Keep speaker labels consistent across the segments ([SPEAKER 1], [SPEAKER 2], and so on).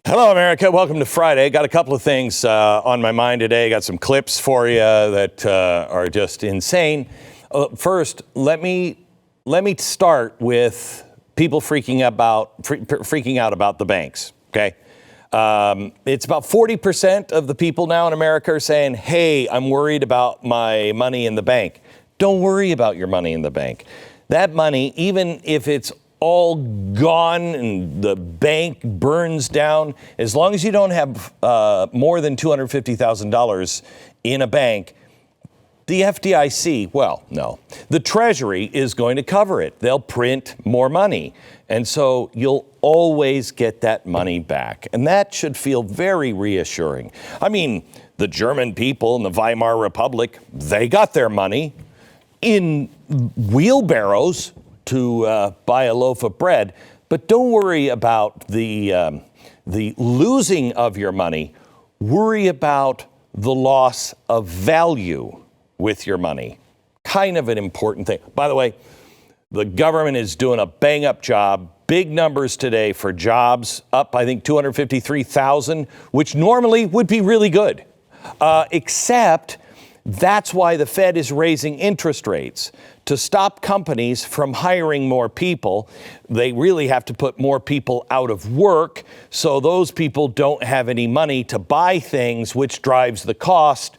[SPEAKER 1] Hello, America. Welcome to Friday. Got a couple of things on my mind today. Got some clips for you that are just insane. First, let me start with people freaking out about the banks. Okay, it's about 40% of the people now in America are saying, "Hey, I'm worried about my money in the bank." Don't worry about your money in the bank. That money, even if it's all gone and the bank burns down, as long as you don't have more than $250,000 in a bank, the FDIC, the Treasury is going to cover it. They'll print more money. And so you'll always get that money back. And that should feel very reassuring. I mean, the German people in the Weimar Republic, they got their money in wheelbarrows to buy a loaf of bread. But don't worry about the losing of your money. Worry about the loss of value with your money. Kind of an important thing. By the way, the government is doing a bang-up job. Big numbers today for jobs, up, I think, 253,000, which normally would be really good. Except that's why the Fed is raising interest rates. To stop companies from hiring more people, they really have to put more people out of work, so those people don't have any money to buy things, which drives the cost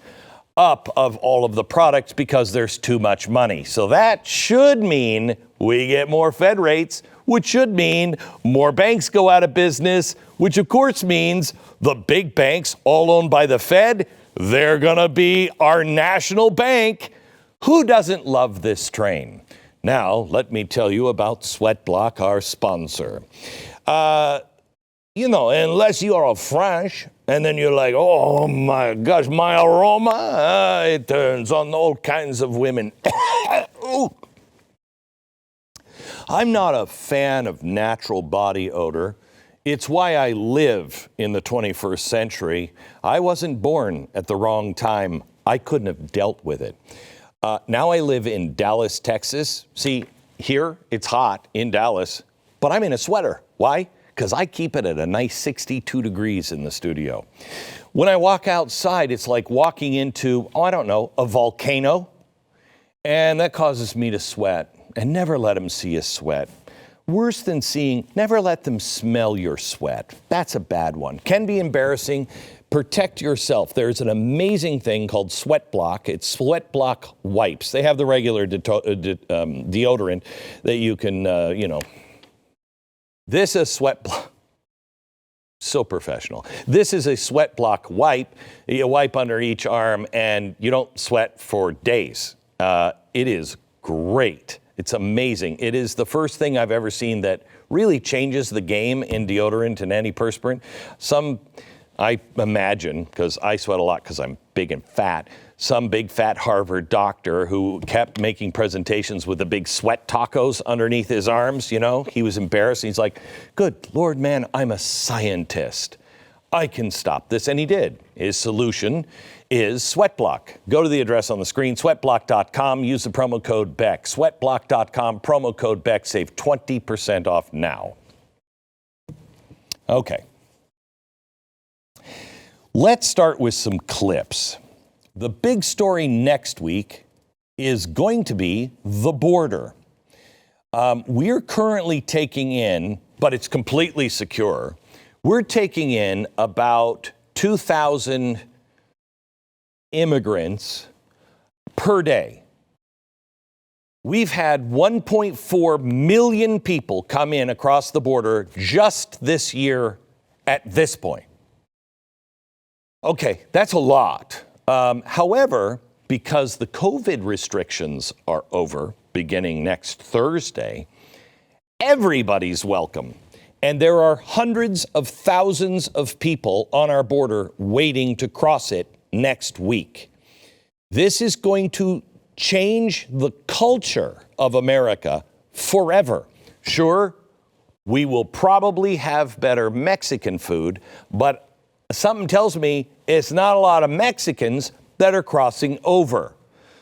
[SPEAKER 1] up of all of the products because there's too much money. So that should mean we get more Fed rates, which should mean more banks go out of business, which of course means the big banks, all owned by the Fed, they're gonna be our national bank. Who doesn't love this train? Now, let me tell you about Sweatblock, our sponsor. Unless you are French, and then you're like, oh my gosh, my aroma, it turns on all kinds of women. Ooh. I'm not a fan of natural body odor. It's why I live in the 21st century. I wasn't born at the wrong time. I couldn't have dealt with it. Now I live in Dallas, Texas. See, here it's hot in Dallas, but I'm in a sweater. Why? Because I keep it at a nice 62 degrees in the studio. When I walk outside, it's like walking into, a volcano. And that causes me to sweat. And never let them see you sweat. Worse than seeing, never let them smell your sweat. That's a bad one. Can be embarrassing. Protect yourself. There's an amazing thing called Sweatblock. It's Sweatblock wipes. They have the regular deodorant that you can, This is Sweatblock. So professional. This is a Sweatblock wipe. You wipe under each arm and you don't sweat for days. It is great. It's amazing. It is the first thing I've ever seen that really changes the game in deodorant and antiperspirant. I imagine, because I sweat a lot because I'm big and fat, some big fat Harvard doctor who kept making presentations with the big sweat tacos underneath his arms, he was embarrassed. He's like, good Lord, man, I'm a scientist. I can stop this. And he did. His solution is Sweatblock. Go to the address on the screen, sweatblock.com. Use the promo code BECK. Sweatblock.com, promo code BECK. Save 20% off now. Okay. Let's start with some clips. The big story next week is going to be the border. We're currently taking in, but it's completely secure, we're taking in about 2,000 immigrants per day. We've had 1.4 million people come in across the border just this year at this point. Okay, that's a lot. However, because the COVID restrictions are over beginning next Thursday, everybody's welcome. And there are hundreds of thousands of people on our border waiting to cross it next week. This is going to change the culture of America forever. Sure, we will probably have better Mexican food, but something tells me it's not a lot of Mexicans that are crossing over.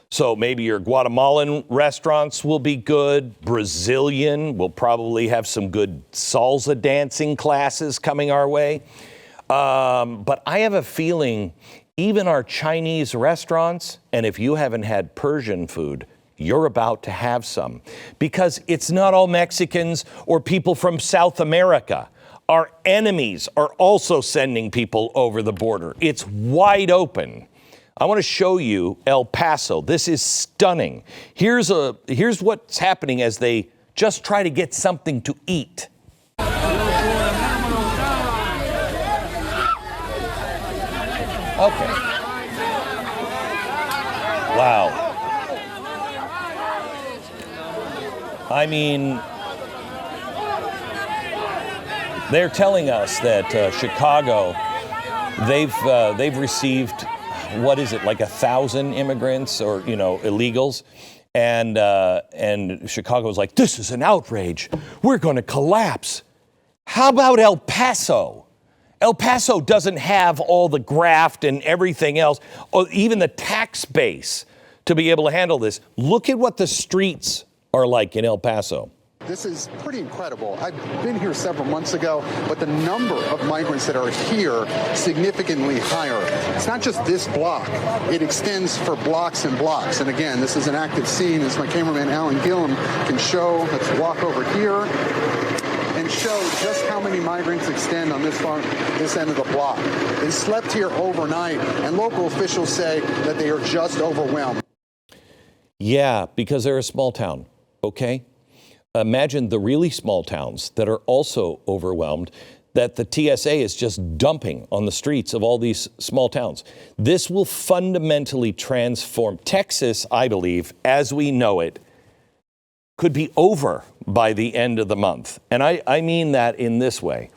[SPEAKER 1] So maybe your Guatemalan restaurants will be good. Brazilian will probably have some good salsa dancing classes coming our way. But I have a feeling even our Chinese restaurants, and if you haven't had Persian food, you're about to have some. Because it's not all Mexicans or people from South America. Our enemies are also sending people over the border. It's wide open. I want to show you El Paso. This is stunning. Here's what's happening as they just try to get something to eat. Okay. Wow. I mean, they're telling us that Chicago, they've received, what is it, like 1,000 immigrants or, illegals. And Chicago's like, this is an outrage. We're going to collapse. How about El Paso? El Paso doesn't have all the graft and everything else, or even the tax base to be able to handle this. Look at what the streets are like in El Paso.
[SPEAKER 2] This is pretty incredible. I've been here several months ago, but the number of migrants that are here significantly higher. It's not just this block. It extends for blocks and blocks. And again, this is an active scene, as my cameraman Alan Gillum can show. Let's walk over here and show just how many migrants extend on this end of the block. They slept here overnight, and local officials say that they are just overwhelmed.
[SPEAKER 1] Yeah, because they're a small town, okay? Imagine the really small towns that are also overwhelmed, that the TSA is just dumping on the streets of all these small towns. This will fundamentally transform Texas, I believe, as we know it, could be over by the end of the month. And I mean that in this way.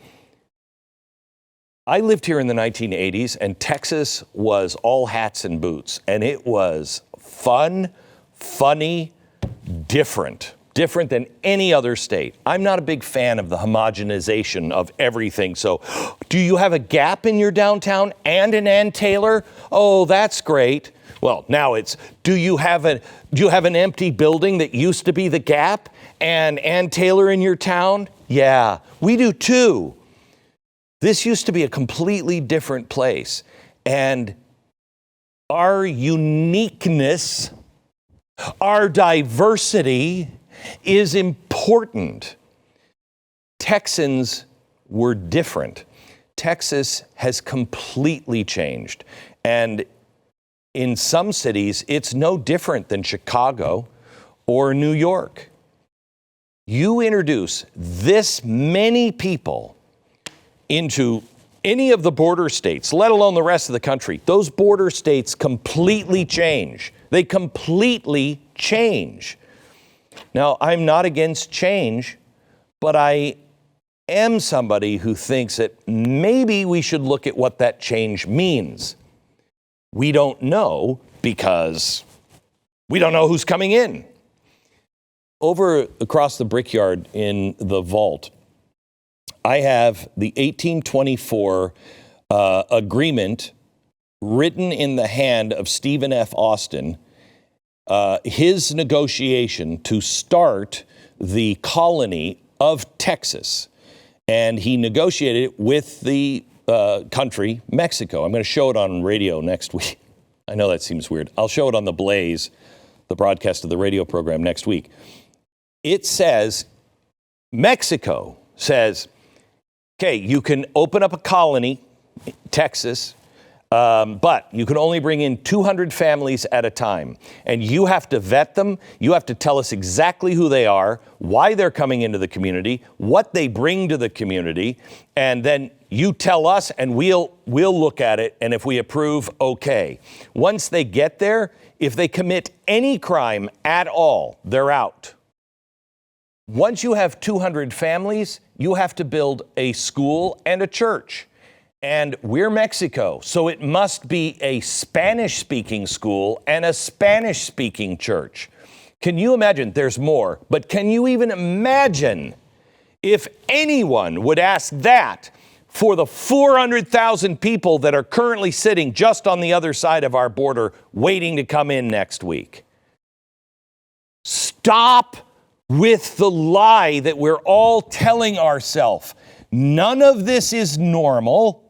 [SPEAKER 1] I lived here in the 1980s, and Texas was all hats and boots. And it was fun, funny, different than any other state. I'm not a big fan of the homogenization of everything. So do you have a Gap in your downtown and an Ann Taylor? Oh, that's great. Well, now it's, do you have an empty building that used to be the Gap and Ann Taylor in your town? Yeah, we do too. This used to be a completely different place. And our uniqueness, our diversity is important. Texans were different. Texas has completely changed. And in some cities, it's no different than Chicago or New York. You introduce this many people into any of the border states, let alone the rest of the country, those border states completely change. They completely change. Now, I'm not against change, but I am somebody who thinks that maybe we should look at what that change means. We don't know because we don't know who's coming in. Over across the brickyard in the vault, I have the 1824 agreement written in the hand of Stephen F. Austin, his negotiation to start the colony of Texas. And he negotiated it with the country, Mexico. I'm going to show it on radio next week. I know that seems weird. I'll show it on The Blaze, the broadcast of the radio program next week. It says, Mexico says, okay, you can open up a colony, Texas, but you can only bring in 200 families at a time. And you have to vet them. You have to tell us exactly who they are, why they're coming into the community, what they bring to the community. And then you tell us and we'll look at it. And if we approve, okay. Once they get there, if they commit any crime at all, they're out. Once you have 200 families, you have to build a school and a church. And we're Mexico, so it must be a Spanish-speaking school and a Spanish-speaking church. Can you imagine? There's more, but can you even imagine if anyone would ask that for the 400,000 people that are currently sitting just on the other side of our border waiting to come in next week? Stop with the lie that we're all telling ourselves. None of this is normal.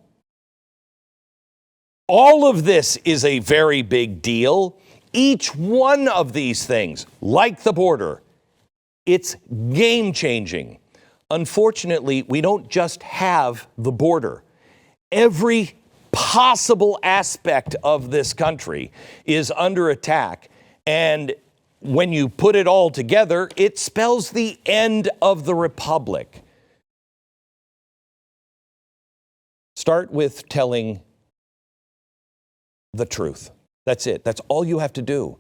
[SPEAKER 1] All of this is a very big deal. Each one of these things, like the border, it's game-changing. Unfortunately, we don't just have the border. Every possible aspect of this country is under attack. And when you put it all together, it spells the end of the republic. Start with telling the truth. That's it. That's all you have to do.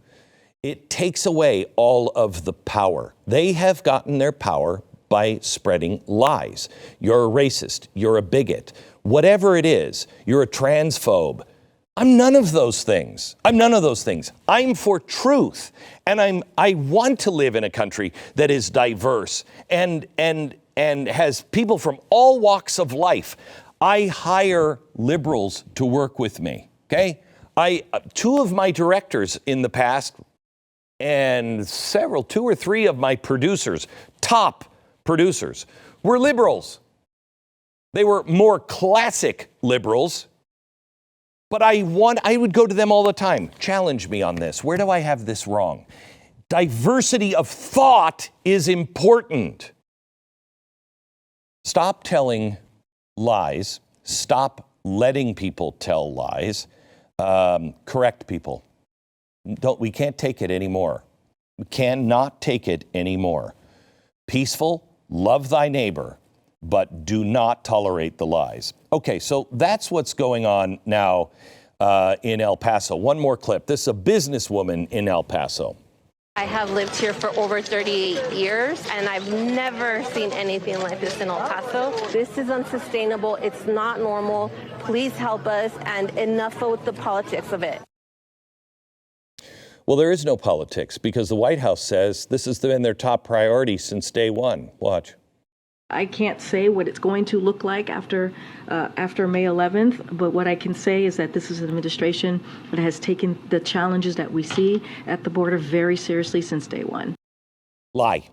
[SPEAKER 1] It takes away all of the power. They have gotten their power by spreading lies. You're a racist. You're a bigot. Whatever it is, you're a transphobe. I'm none of those things. I'm for truth. And I want to live in a country that is diverse and has people from all walks of life. I hire liberals to work with me. Okay? Two of my directors in the past and two or three of my producers, top producers, were liberals. They were more classic liberals, but I would go to them all the time. Challenge me on this. Where do I have this wrong? Diversity of thought is important. Stop telling lies. Stop letting people tell lies. Correct people. We can't take it anymore. We cannot take it anymore. Peaceful, love thy neighbor, but do not tolerate the lies. Okay, so that's what's going on now in El Paso. One more clip. This is a businesswoman in El Paso.
[SPEAKER 3] I have lived here for over 38 years, and I've never seen anything like this in El Paso. This is unsustainable. It's not normal. Please help us, and enough with the politics of it.
[SPEAKER 1] Well, there is no politics because the White House says this has been their top priority since day one. Watch.
[SPEAKER 4] I can't say what it's going to look like after May 11th, but what I can say is that this is an administration that has taken the challenges that we see at the border very seriously since day one.
[SPEAKER 1] Lie.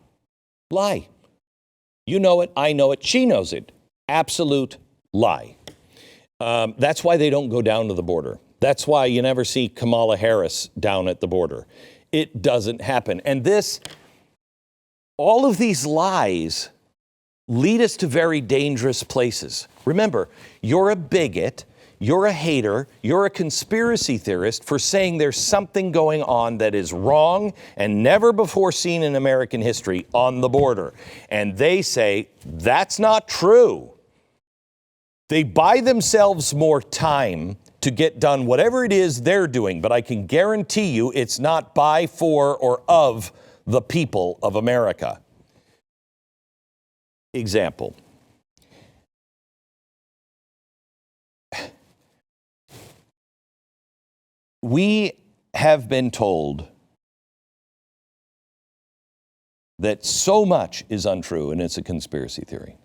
[SPEAKER 1] You know it, I know it, she knows it. Absolute lie. That's why they don't go down to the border. That's why you never see Kamala Harris down at the border. It doesn't happen. And all of these lies lead us to very dangerous places. Remember, you're a bigot, you're a hater, you're a conspiracy theorist for saying there's something going on that is wrong and never before seen in American history on the border. And they say, that's not true. They buy themselves more time to get done whatever it is they're doing, but I can guarantee you it's not by, for, or of the people of America. Example. We have been told that so much is untrue and it's a conspiracy theory.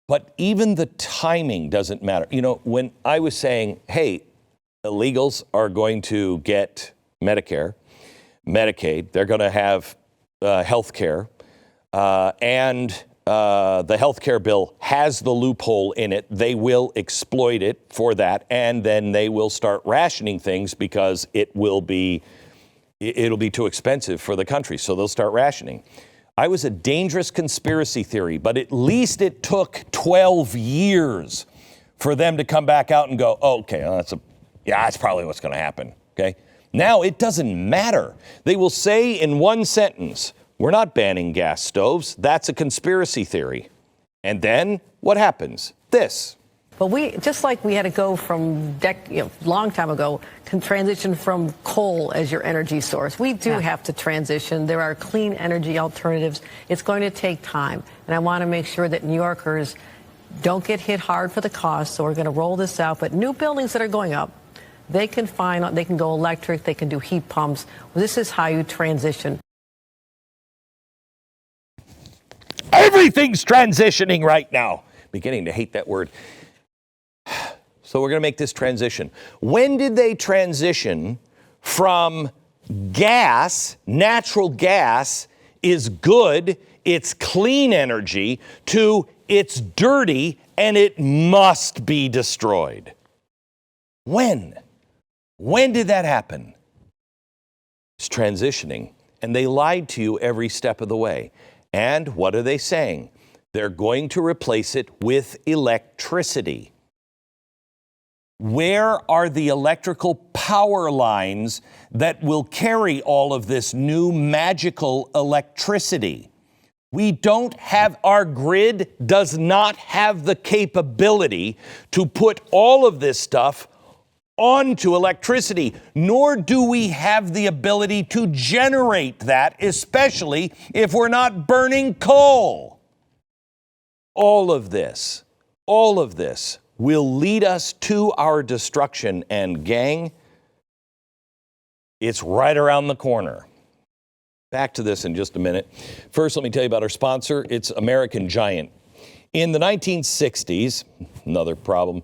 [SPEAKER 1] But even the timing doesn't matter. You know, when I was saying, hey, illegals are going to get Medicare, Medicaid, they're going to have health care, and the health care bill has the loophole in it. They will exploit it for that, and then they will start rationing things because it'll be too expensive for the country, so they'll start rationing. I was a dangerous conspiracy theory, but at least it took 12 years for them to come back out and go, oh, okay, well, that's probably what's going to happen, okay? Now it doesn't matter. They will say in one sentence, we're not banning gas stoves. That's a conspiracy theory. And then what happens? This.
[SPEAKER 5] But just like we had to go from long time ago, can transition from coal as your energy source. We do have to transition. There are clean energy alternatives. It's going to take time. And I want to make sure that New Yorkers don't get hit hard for the cost. So we're going to roll this out. But new buildings that are going up, they can go electric, they can do heat pumps. This is how you transition.
[SPEAKER 1] Everything's transitioning right now. Beginning to hate that word. So we're going to make this transition. When did they transition from gas, natural gas is good, it's clean energy, to it's dirty and it must be destroyed? When? When did that happen? It's transitioning. And they lied to you every step of the way. And what are they saying? They're going to replace it with electricity. Where are the electrical power lines that will carry all of this new magical electricity? We don't have, our grid does not have the capability to put all of this stuff onto electricity, nor do we have the ability to generate that, especially if we're not burning coal. All of this will lead us to our destruction. And gang, it's right around the corner. Back to this in just a minute. First, let me tell you about our sponsor. It's American Giant. In the 1960s, another problem,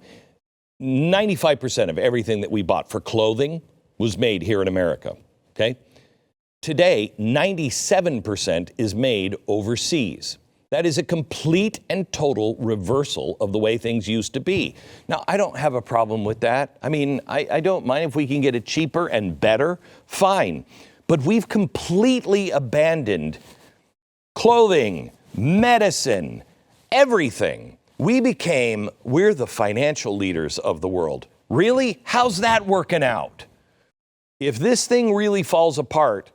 [SPEAKER 1] 95% of everything that we bought for clothing was made here in America, okay? Today, 97% is made overseas. That is a complete and total reversal of the way things used to be. Now, I don't have a problem with that. I mean, I don't mind if we can get it cheaper and better, fine. But we've completely abandoned clothing, medicine, everything. We're the financial leaders of the world. Really? How's that working out? If this thing really falls apart,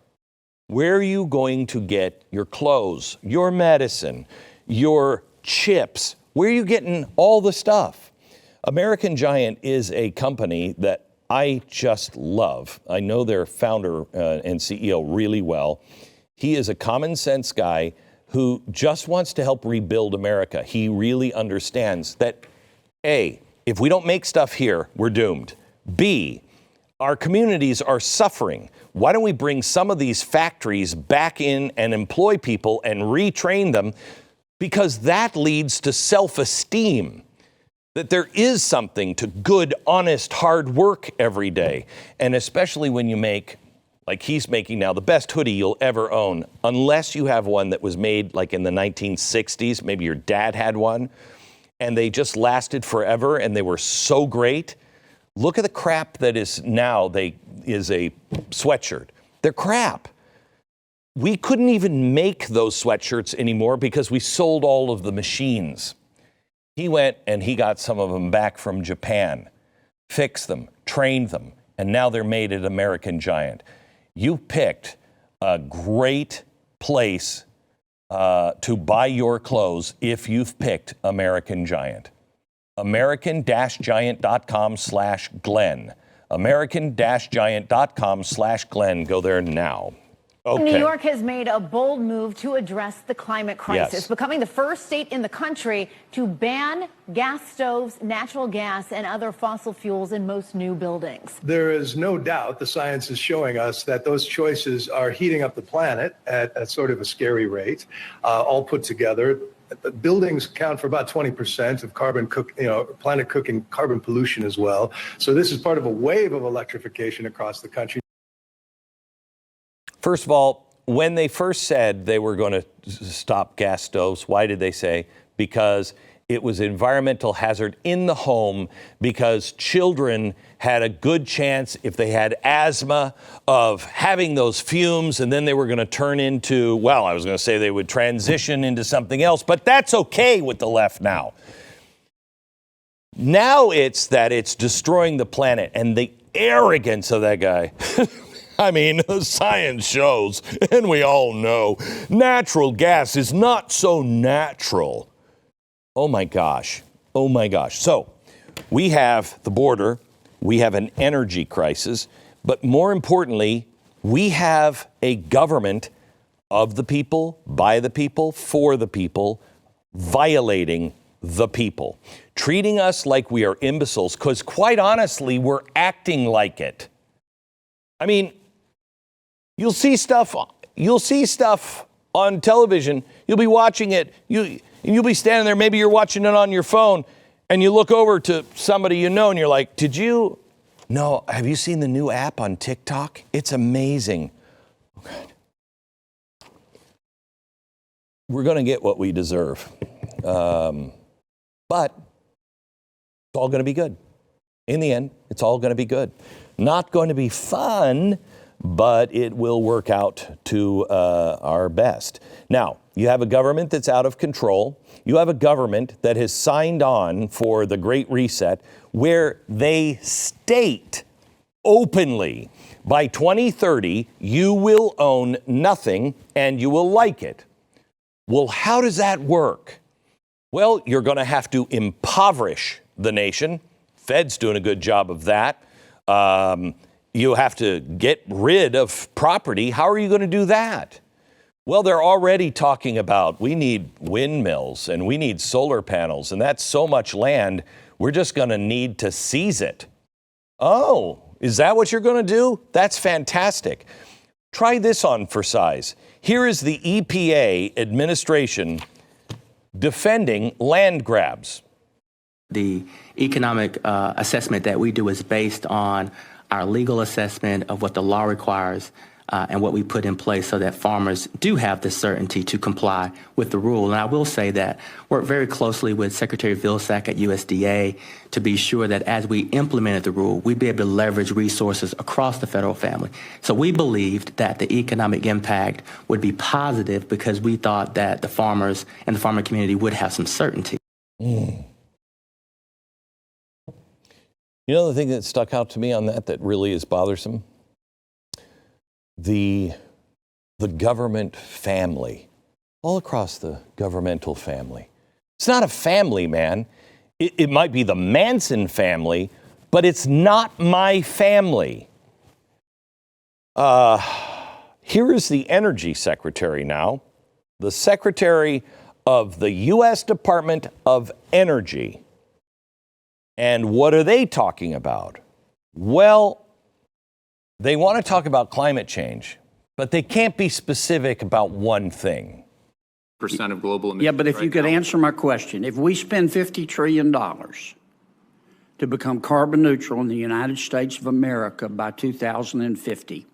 [SPEAKER 1] where are you going to get your clothes, your medicine, your chips? Where are you getting all the stuff? American Giant is a company that I just love. I know their founder and CEO really well. He is a common sense guy who just wants to help rebuild America. He really understands that, A, if we don't make stuff here, we're doomed. B, our communities are suffering. Why don't we bring some of these factories back in and employ people and retrain them? Because that leads to self-esteem, that there is something to good, honest, hard work every day. And especially when you make, like he's making now, the best hoodie you'll ever own, unless you have one that was made like in the 1960s, maybe your dad had one, and they just lasted forever and they were so great. Look at the crap that is now is a sweatshirt. They're crap. We couldn't even make those sweatshirts anymore because we sold all of the machines. He went and he got some of them back from Japan, fixed them, trained them, and now they're made at American Giant. You picked a great place to buy your clothes if you've picked American Giant. American-Giant.com/Glenn. American-Giant.com/Glenn. Go there now. Okay.
[SPEAKER 6] New York has made a bold move to address the climate crisis,
[SPEAKER 1] Yes.
[SPEAKER 6] becoming the first state in the country to ban gas stoves, natural gas, and other fossil fuels in most new buildings.
[SPEAKER 7] There is no doubt the science is showing us that those choices are heating up the planet at sort of a scary rate, all put together. Buildings account for about 20% of planet cooking carbon pollution as well. So this is part of a wave of electrification across the country.
[SPEAKER 1] First of all, when they first said they were going to stop gas stoves, why did they say? Because it was an environmental hazard in the home, because children had a good chance, if they had asthma, of having those fumes, and then they were going to turn into, well, I was going to say they would transition into something else, but that's okay with the left now. Now it's that it's destroying the planet, and the arrogance of that guy. I mean, the science shows, and we all know, natural gas is not so natural. Oh my gosh. Oh my gosh. So we have the border, we have an energy crisis, but more importantly, we have a government of the people, by the people, for the people, violating the people, treating us like we are imbeciles, because quite honestly, we're acting like it. I mean, you'll see stuff on television. You'll be watching it. You'll be standing there. Maybe you're watching it on your phone, and you look over to somebody you know, and you're like, "Did you? No. Have you seen the new app on TikTok? It's amazing." We're going to get what we deserve, but it's all going to be good. In the end, it's all going to be good. Not going to be fun, but it will work out to our best. Now, you have a government that's out of control. You have a government that has signed on for the Great Reset, where they state openly, by 2030, you will own nothing and you will like it. Well, how does that work? Well, you're going to have to impoverish the nation. Fed's doing a good job of that. You have to get rid of property. How are you going to do that? Well, they're already talking about we need windmills and we need solar panels, and that's so much land, we're just going to need to seize it. Oh, is that what you're going to do? That's fantastic. Try this on for size. Here is the EPA administration defending land grabs.
[SPEAKER 8] The economic assessment that we do is based on our legal assessment of what the law requires and what we put in place so that farmers do have the certainty to comply with the rule. And I will say that we work very closely with Secretary Vilsack at USDA to be sure that as we implemented the rule, we'd be able to leverage resources across the federal family. So we believed that the economic impact would be positive because we thought that the farmers and the farmer community would have some certainty.
[SPEAKER 1] You know the thing that stuck out to me on that really is bothersome? The government family, all across the governmental family. It's not a family, man. It might be the Manson family, but it's not my family. Here is the energy secretary now, the secretary of the U.S. Department of Energy. And what are they talking about? Well, they want to talk about climate change, but they can't be specific about one thing.
[SPEAKER 9] Percent of global emissions.
[SPEAKER 10] Yeah, but if
[SPEAKER 9] right
[SPEAKER 10] you could
[SPEAKER 9] now.
[SPEAKER 10] answer my question, if we spend $50 trillion to become carbon neutral in the United States of America by 2050,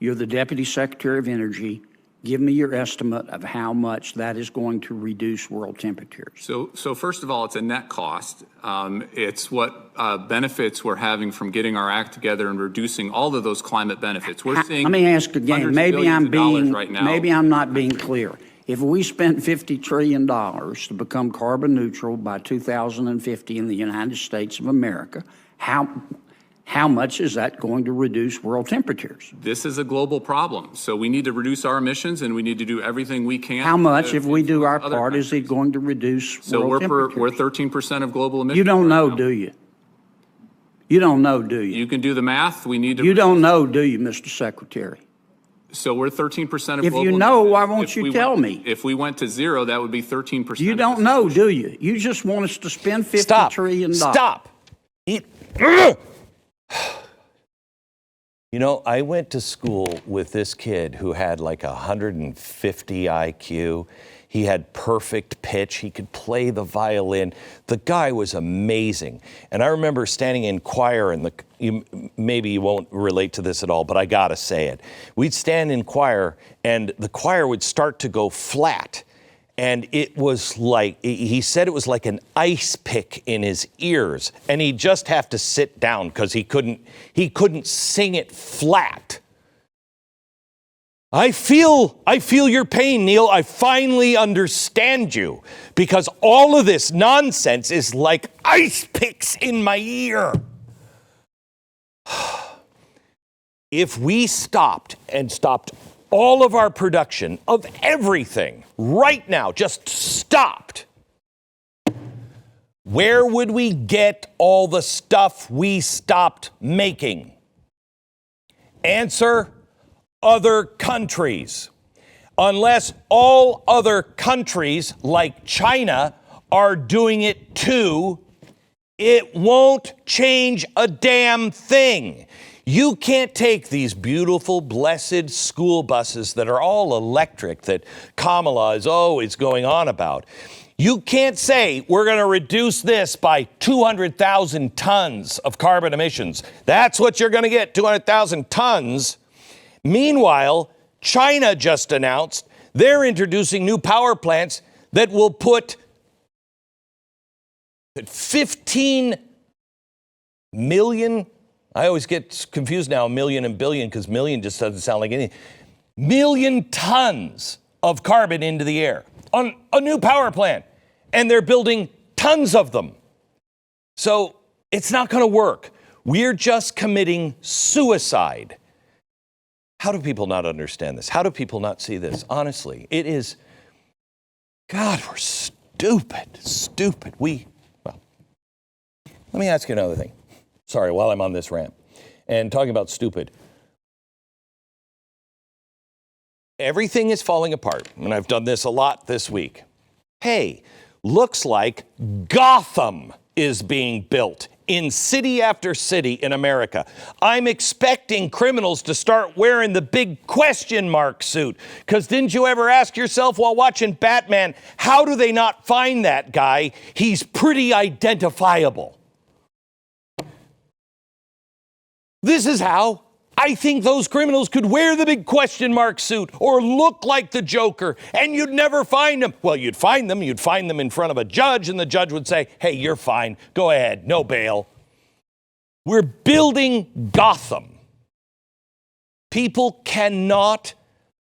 [SPEAKER 10] you're the Deputy Secretary of Energy. Give me your estimate of how much that is going to reduce world temperatures.
[SPEAKER 9] So first of all, it's a net cost. It's what benefits we're having from getting our act together and reducing all of those climate benefits. We're seeing.
[SPEAKER 10] Let me ask again.
[SPEAKER 9] hundreds of
[SPEAKER 10] Maybe
[SPEAKER 9] billions
[SPEAKER 10] I'm
[SPEAKER 9] of dollars
[SPEAKER 10] being.
[SPEAKER 9] right now.
[SPEAKER 10] Maybe I'm not being clear. If we spent $50 trillion to become carbon neutral by 2050 in the United States of America, how much is that going to reduce world temperatures?
[SPEAKER 9] This is a global problem. So we need to reduce our emissions and we need to do everything we can.
[SPEAKER 10] How much, if we do our
[SPEAKER 9] other
[SPEAKER 10] part, is it
[SPEAKER 9] countries.
[SPEAKER 10] going to reduce
[SPEAKER 9] So
[SPEAKER 10] world
[SPEAKER 9] we're
[SPEAKER 10] temperatures?
[SPEAKER 9] 13% of global emissions.
[SPEAKER 10] You don't
[SPEAKER 9] right
[SPEAKER 10] know,
[SPEAKER 9] now.
[SPEAKER 10] do you? You don't know, do you?
[SPEAKER 9] You can do the math. We need to.
[SPEAKER 10] You don't know, do you, Mr. Secretary?
[SPEAKER 9] So we're 13% of
[SPEAKER 10] If
[SPEAKER 9] global
[SPEAKER 10] you know,
[SPEAKER 9] emissions.
[SPEAKER 10] why won't
[SPEAKER 9] If
[SPEAKER 10] you
[SPEAKER 9] we
[SPEAKER 10] tell
[SPEAKER 9] went-
[SPEAKER 10] me?
[SPEAKER 9] If we went to zero, that would be 13%.
[SPEAKER 10] You don't know, do you? You just want us to spend $50 trillion.
[SPEAKER 1] Stop. You know, I went to school with this kid who had like 150 IQ. He had perfect pitch. He could play the violin. The guy was amazing. And I remember standing in choir, and maybe you won't relate to this at all, but I gotta say it. We'd stand in choir, and the choir would start to go flat. And it was like, he said it was like an ice pick in his ears. And he'd just have to sit down because he couldn't sing it flat. I feel your pain, Neil. I finally understand you, because all of this nonsense is like ice picks in my ear. If we stopped all of our production of everything right now, just stopped, where would we get all the stuff we stopped making? Answer: other countries. Unless all other countries like China are doing it too, it won't change a damn thing. You can't take these beautiful, blessed school buses that are all electric that Kamala is always going on about. You can't say we're going to reduce this by 200,000 tons of carbon emissions. That's what you're going to get, 200,000 tons. Meanwhile, China just announced they're introducing new power plants that will put 15 million. I always get confused now, million and billion, because million just doesn't sound like anything. Million tons of carbon into the air on a new power plant. And they're building tons of them. So it's not going to work. We're just committing suicide. How do people not understand this? How do people not see this? Honestly, it is, God, we're stupid. Well, let me ask you another thing. Sorry, while I'm on this rant and talking about stupid. Everything is falling apart, and I've done this a lot this week. Hey, looks like Gotham is being built in city after city in America. I'm expecting criminals to start wearing the big question mark suit. Because didn't you ever ask yourself while watching Batman, how do they not find that guy? He's pretty identifiable. This is how. I think those criminals could wear the big question mark suit or look like the Joker, and you'd never find them. Well, you'd find them in front of a judge, and the judge would say, hey, you're fine. Go ahead. No bail. We're building Gotham. People cannot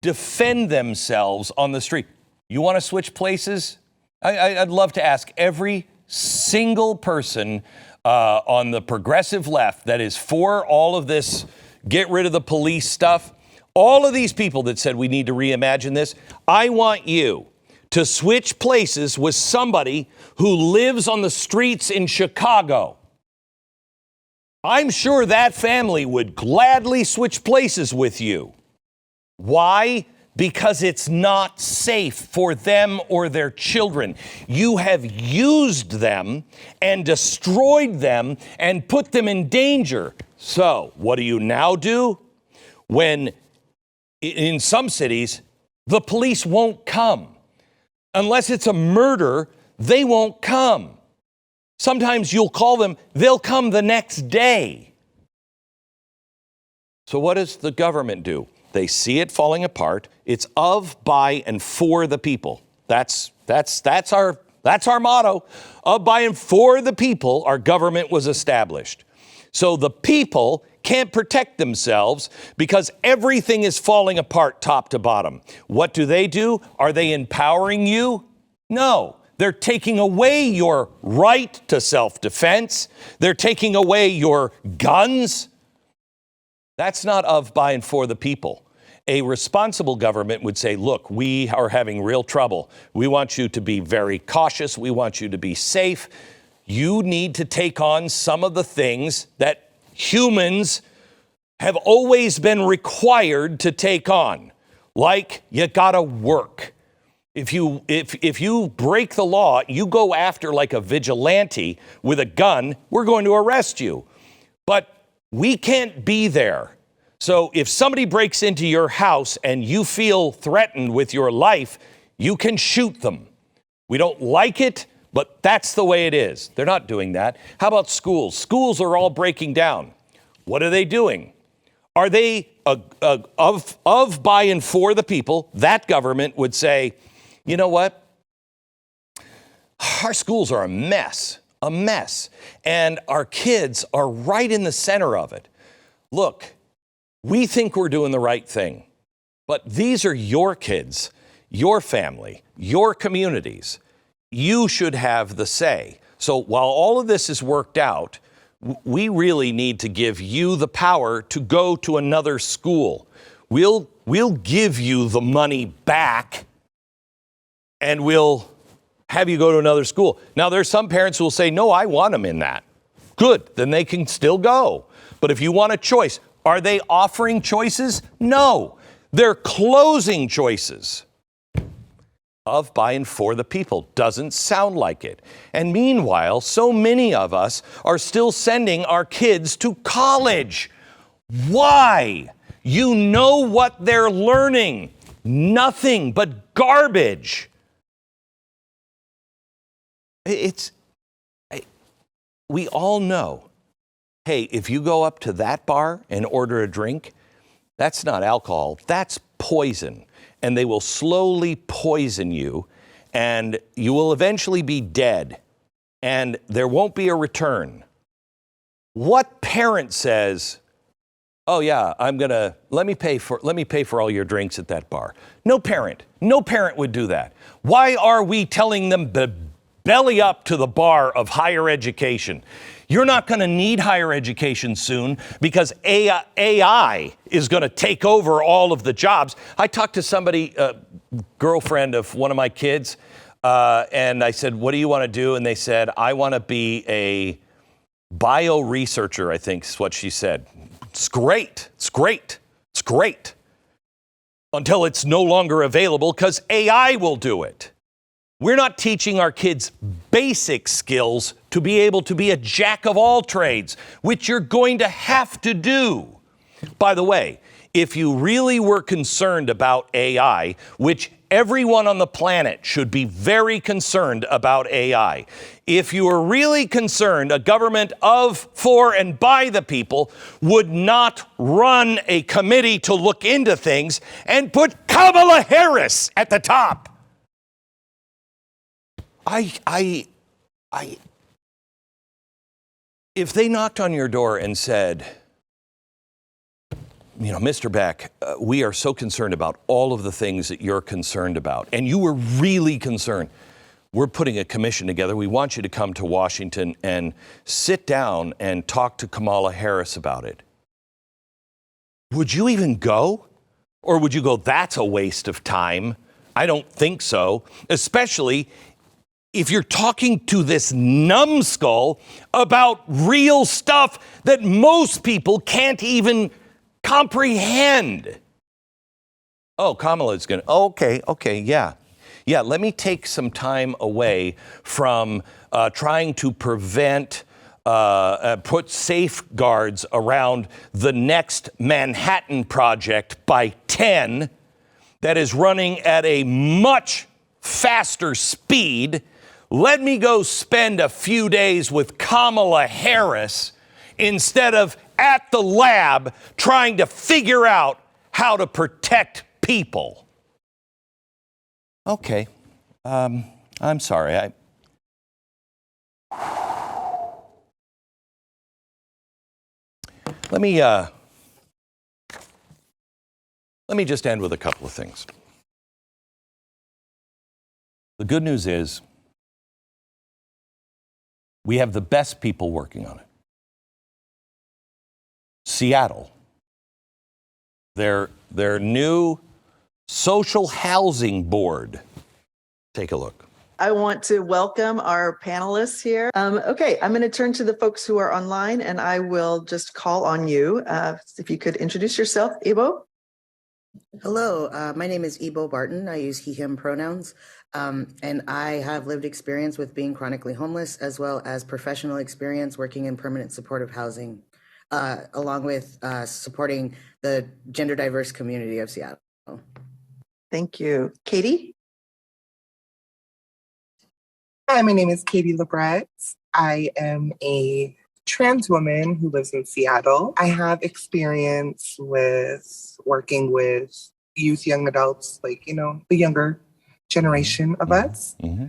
[SPEAKER 1] defend themselves on the street. You want to switch places? I'd love to ask every single person on the progressive left that is for all of this get rid of the police stuff. All of these people that said we need to reimagine this, I want you to switch places with somebody who lives on the streets in Chicago. I'm sure that family would gladly switch places with you. Why? Because it's not safe for them or their children. You have used them and destroyed them and put them in danger. So, what do you now do? When, in some cities, the police won't come. Unless it's a murder, they won't come. Sometimes you'll call them, they'll come the next day. So what does the government do? They see it falling apart. It's of, by, and for the people. That's our motto. Of, by, and for the people, our government was established. So the people can't protect themselves because everything is falling apart top to bottom. What do? Are they empowering you? No. They're taking away your right to self-defense. They're taking away your guns. That's not of, by, and for the people. A responsible government would say, look, we are having real trouble. We want you to be very cautious. We want you to be safe. You need to take on some of the things that humans have always been required to take on. Like, you gotta work. If you break the law, you go after like a vigilante with a gun, we're going to arrest you. But we can't be there. So if somebody breaks into your house and you feel threatened with your life, you can shoot them. We don't like it, but that's the way it is. They're not doing that. How about schools? Schools are all breaking down. What are they doing? Are they of, by, and for the people? That government would say, you know what? Our schools are a mess. And our kids are right in the center of it. Look, we think we're doing the right thing, but these are your kids, your family, your communities. You should have the say. So while all of this is worked out, we really need to give you the power to go to another school. We'll give you the money back and we'll have you go to another school. Now, there's some parents who will say, no, I want them in that. Good, then they can still go. But if you want a choice, are they offering choices? No, they're closing choices. Of, by, and for the people doesn't sound like it. And meanwhile, so many of us are still sending our kids to college. Why? You know what they're learning. Nothing but garbage. We all know, hey, if you go up to that bar and order a drink, that's not alcohol, that's poison. And they will slowly poison you, and you will eventually be dead, and there won't be a return. What parent says, oh yeah, let me pay for all your drinks at that bar? No parent would do that. Why are we telling them to belly up to the bar of higher education? You're not going to need higher education soon because AI is going to take over all of the jobs. I talked to somebody, girlfriend of one of my kids, and I said, what do you want to do? And they said, I want to be a bio researcher, I think is what she said. It's great. It's great. It's great. Until it's no longer available because AI will do it. We're not teaching our kids basic skills to be able to be a jack of all trades, which you're going to have to do. By the way, if you really were concerned about AI, which everyone on the planet should be very concerned about AI. If you are really concerned, a government of, for, and by the people would not run a committee to look into things and put Kamala Harris at the top. If they knocked on your door and said, Mr. Beck, we are so concerned about all of the things that you're concerned about, and you were really concerned. We're putting a commission together. We want you to come to Washington and sit down and talk to Kamala Harris about it. Would you even go? Or would you go, that's a waste of time? I don't think so, especially if you're talking to this numbskull about real stuff that most people can't even comprehend. Oh, Kamala's going to, okay, yeah. Yeah, let me take some time away from trying to prevent, put safeguards around the next Manhattan Project by 10 that is running at a much faster speed. Let me go spend a few days with Kamala Harris instead of at the lab trying to figure out how to protect people. Okay, I'm sorry. Let me just end with a couple of things. The good news is we have the best people working on it. Seattle, their new social housing board. Take a look.
[SPEAKER 11] I want to welcome our panelists here. Okay, I'm going to turn to the folks who are online, and I will just call on you. If you could introduce yourself, Ibo.
[SPEAKER 12] Hello, my name is Ibo Barton. I use he, him pronouns, and I have lived experience with being chronically homeless, as well as professional experience working in permanent supportive housing, along with supporting the gender diverse community of Seattle.
[SPEAKER 11] Thank you. Katie?
[SPEAKER 13] Hi, my name is Katie Lebret. I am a trans woman who lives in Seattle. I have experience with working with youth, young adults, like, the younger generation of us.
[SPEAKER 1] Mm-hmm.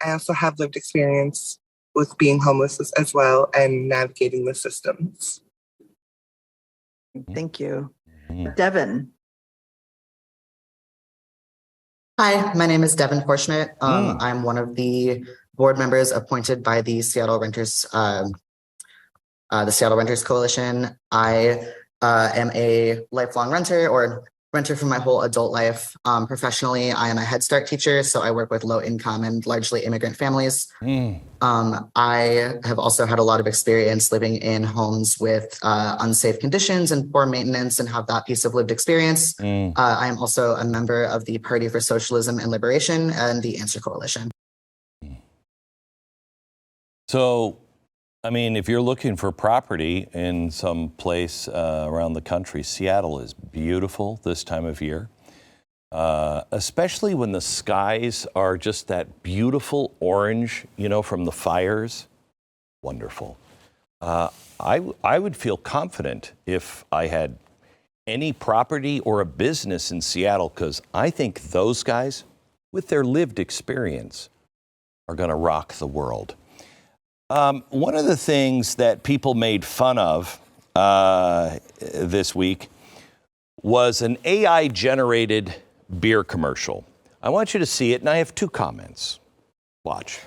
[SPEAKER 13] I also have lived experience with being homeless as well and navigating the systems.
[SPEAKER 11] Thank you. Devin.
[SPEAKER 12] Hi, my name is Devin Fortunate. I'm one of the board members appointed by the Seattle Renters Coalition. I am a lifelong renter, or renter for my whole adult life. Professionally, I am a Head Start teacher, so I work with low income and largely immigrant families. I have also had a lot of experience living in homes with unsafe conditions and poor maintenance, and have that piece of lived experience. I am also a member of the Party for Socialism and Liberation and the Answer Coalition.
[SPEAKER 1] So, I mean, if you're looking for property in some place around the country, Seattle is beautiful this time of year, especially when the skies are just that beautiful orange, from the fires. Wonderful. I would feel confident if I had any property or a business in Seattle, because I think those guys, with their lived experience, are going to rock the world. One of the things that people made fun of this week was an AI-generated beer commercial. I want you to see it, and I have 2 comments. Watch.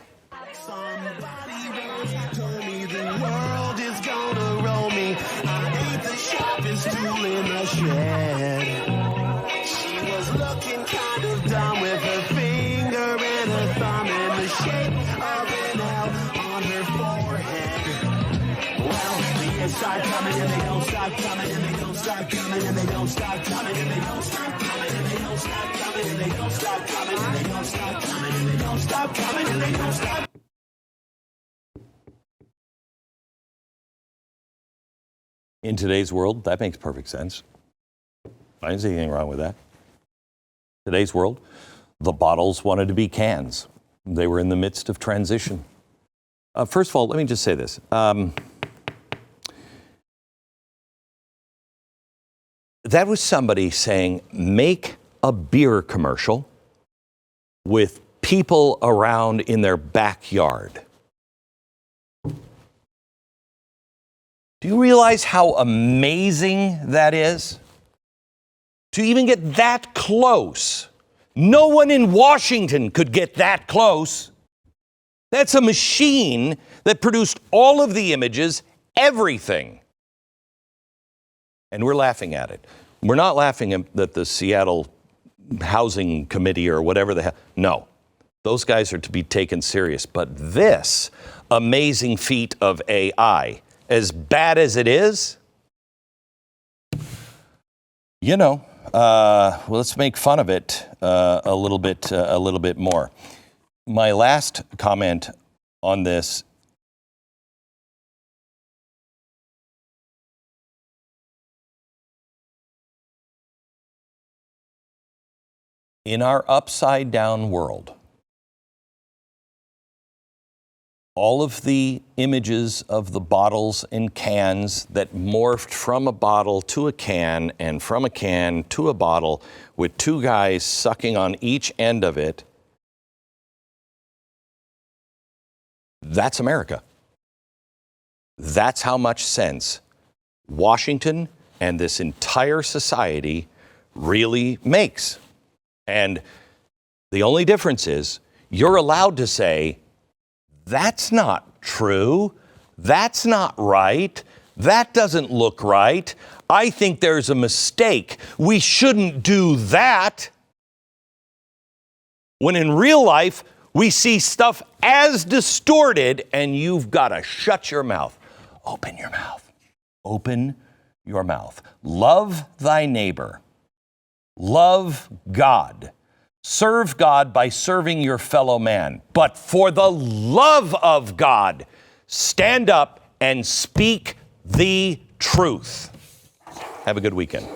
[SPEAKER 14] She was looking kind of dumb with her finger and her thumb in the shape of an L on her forehead. Well, the years start coming and they don't stop coming and they don't stop coming and they don't stop coming and they don't stop coming and they don't stop coming and they don't stop coming and they don't stop coming and they don't stop coming and they don't stop.
[SPEAKER 1] In today's world, that makes perfect sense. I didn't see anything wrong with that. Today's world, the bottles wanted to be cans. They were in the midst of transition. First of all, let me just say this. That was somebody saying, make a beer commercial with people around in their backyard. Do you realize how amazing that is? To even get that close. No one in Washington could get that close. That's a machine that produced all of the images, everything. And we're laughing at it. We're not laughing at the Seattle Housing Committee or whatever the hell. No, those guys are to be taken serious. But this amazing feat of AI, as bad as it is, you know, well, let's make fun of it a little bit more. My last comment on this. In our upside down world, all of the images of the bottles and cans that morphed from a bottle to a can and from a can to a bottle with 2 guys sucking on each end of it, that's America. That's how much sense Washington and this entire society really makes. And the only difference is you're allowed to say, that's not true. That's not right. That doesn't look right. I think there's a mistake. We shouldn't do that. When in real life, we see stuff as distorted, and you've got to shut your mouth. Open your mouth. Open your mouth. Love thy neighbor. Love God. Serve God by serving your fellow man. But for the love of God, stand up and speak the truth. Have a good weekend.